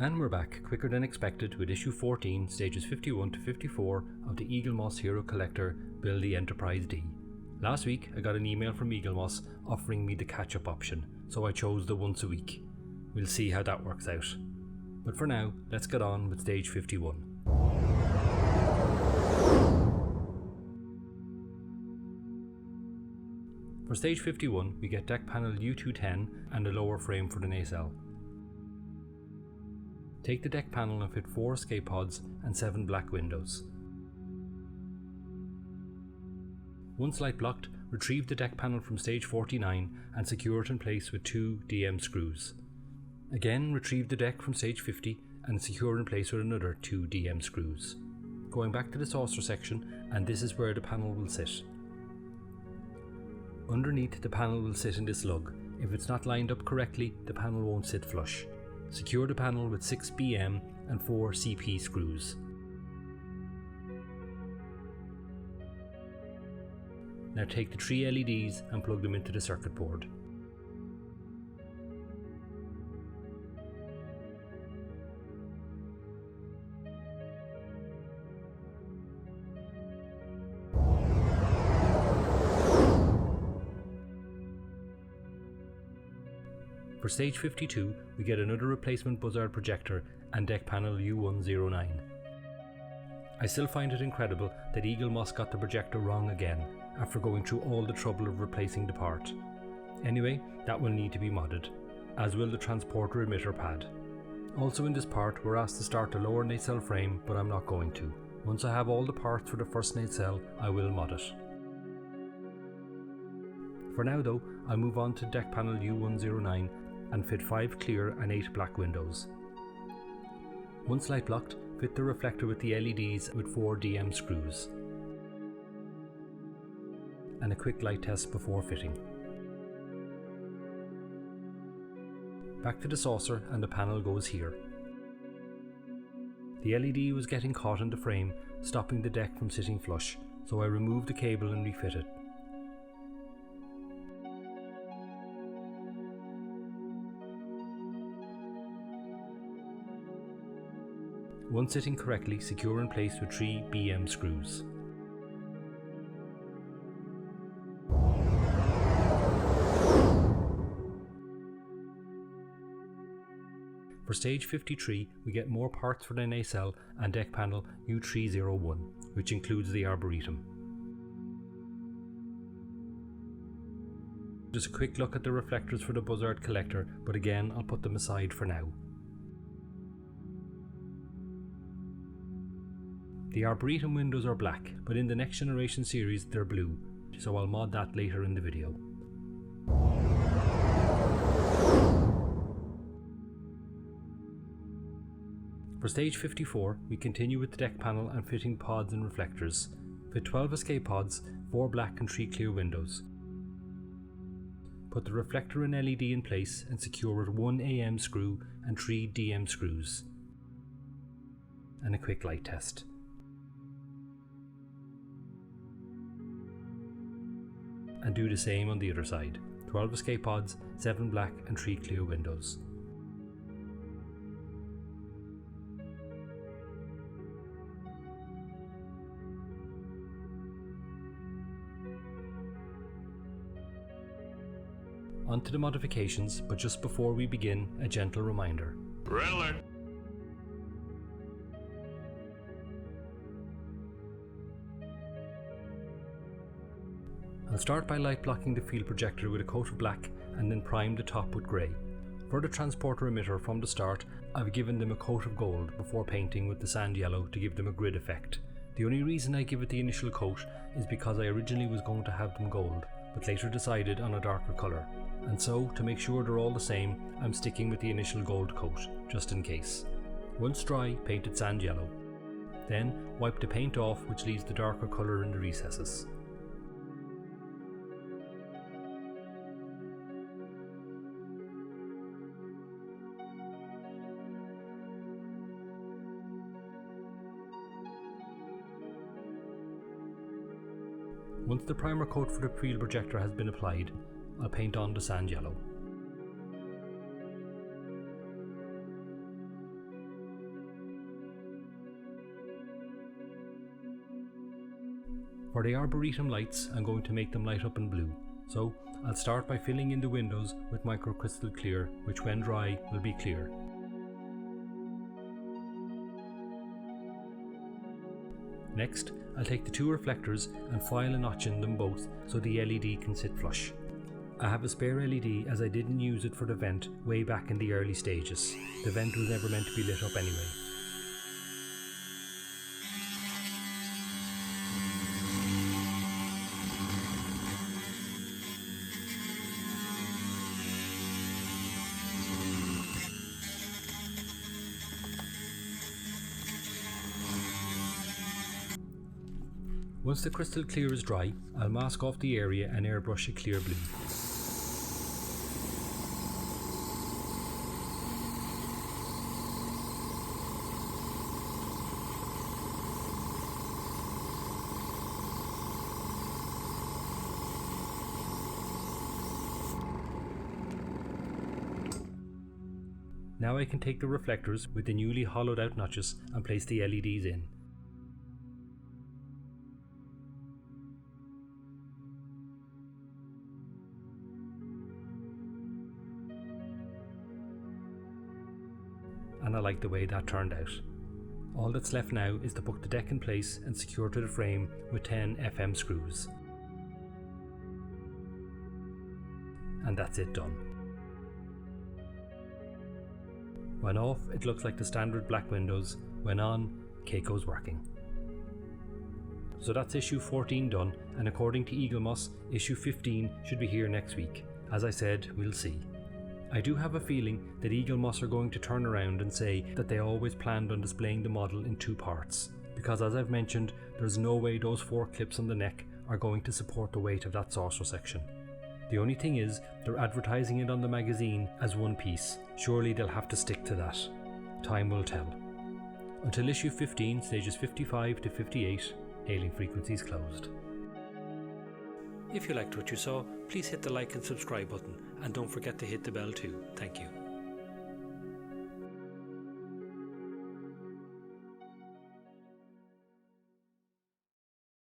And we're back, quicker than expected, with issue 14, stages 51 to 54 of the Eaglemoss Hero Collector Build the Enterprise D. Last week I got an email from Eaglemoss offering me the catch-up option, so I chose the once a week. We'll see how that works out. But for now, let's get on with stage 51. For stage 51, we get deck panel U210 and a lower frame for the nacelle. Take the deck panel and fit 4 escape pods and 7 black windows. Once light blocked, retrieve the deck panel from stage 49 and secure it in place with 2 DM screws. Again, retrieve the deck from stage 50 and secure it in place with another 2 DM screws. Going back to the saucer section, and this is where the panel will sit. Underneath, the panel will sit in this lug. If it's not lined up correctly, the panel won't sit flush. Secure the panel with 6 BM and 4 CP screws. Now take the 3 LEDs and plug them into the circuit board. For stage 52, we get another replacement Buzzard projector and deck panel U109. I still find it incredible that Eaglemoss got the projector wrong again, after going through all the trouble of replacing the part. Anyway, that will need to be modded, as will the transporter emitter pad. Also in this part, we're asked to start the lower nacelle frame, but I'm not going to. Once I have all the parts for the first nacelle, I will mod it. For now though, I'll move on to deck panel U109 and fit 5 clear and 8 black windows. Once light blocked, fit the reflector with the LEDs with 4 DM screws. And a quick light test before fitting. Back to the saucer and the panel goes here. The LED was getting caught in the frame, stopping the deck from sitting flush, so I removed the cable and refit it. Once sitting correctly, secure in place with 3 BM screws. For stage 53, we get more parts for the nacelle and deck panel U301, which includes the Arboretum. Just a quick look at the reflectors for the Buzzard collector, but again I'll put them aside for now. The Arboretum windows are black, but in the Next Generation series they're blue, so I'll mod that later in the video. For stage 54, we continue with the deck panel and fitting pods and reflectors. Fit 12 escape pods, 4 black and 3 clear windows. Put the reflector and LED in place and secure with 1 AM screw and 3 DM screws. And a quick light test. And do the same on the other side. 12 escape pods, 7 black and 3 clear windows. On to the modifications, but just before we begin, a gentle reminder. Red I'll start by light blocking the field projector with a coat of black and then prime the top with grey. For the transporter emitter from the start, I've given them a coat of gold before painting with the sand yellow to give them a grid effect. The only reason I give it the initial coat is because I originally was going to have them gold, but later decided on a darker colour. And so, to make sure they're all the same, I'm sticking with the initial gold coat, just in case. Once dry, paint it sand yellow. Then, wipe the paint off, which leaves the darker colour in the recesses. Once the primer coat for the field projector has been applied, I'll paint on the sand yellow. For the Arboretum lights, I'm going to make them light up in blue. So I'll start by filling in the windows with microcrystal clear, which when dry will be clear. Next, I'll take the two reflectors and file a notch in them both so the LED can sit flush. I have a spare LED as I didn't use it for the vent way back in the early stages. The vent was never meant to be lit up anyway. Once the crystal clear is dry, I'll mask off the area and airbrush a clear blue. Now I can take the reflectors with the newly hollowed out notches and place the LEDs in. And I like the way that turned out. All that's left now is to put the deck in place and secure to the frame with 10 FM screws. And that's it done. When off, it looks like the standard black windows. When on, Keiko's working. So that's issue 14 done, and according to Eaglemoss, issue 15 should be here next week. As I said, we'll see. I do have a feeling that Eaglemoss are going to turn around and say that they always planned on displaying the model in two parts, because as I've mentioned, there's no way those 4 clips on the neck are going to support the weight of that saucer section. The only thing is, they're advertising it on the magazine as one piece. Surely they'll have to stick to that. Time will tell. Until issue 15, stages 55 to 58, hailing frequencies closed. If you liked what you saw, please hit the like and subscribe button, and don't forget to hit the bell too. Thank you.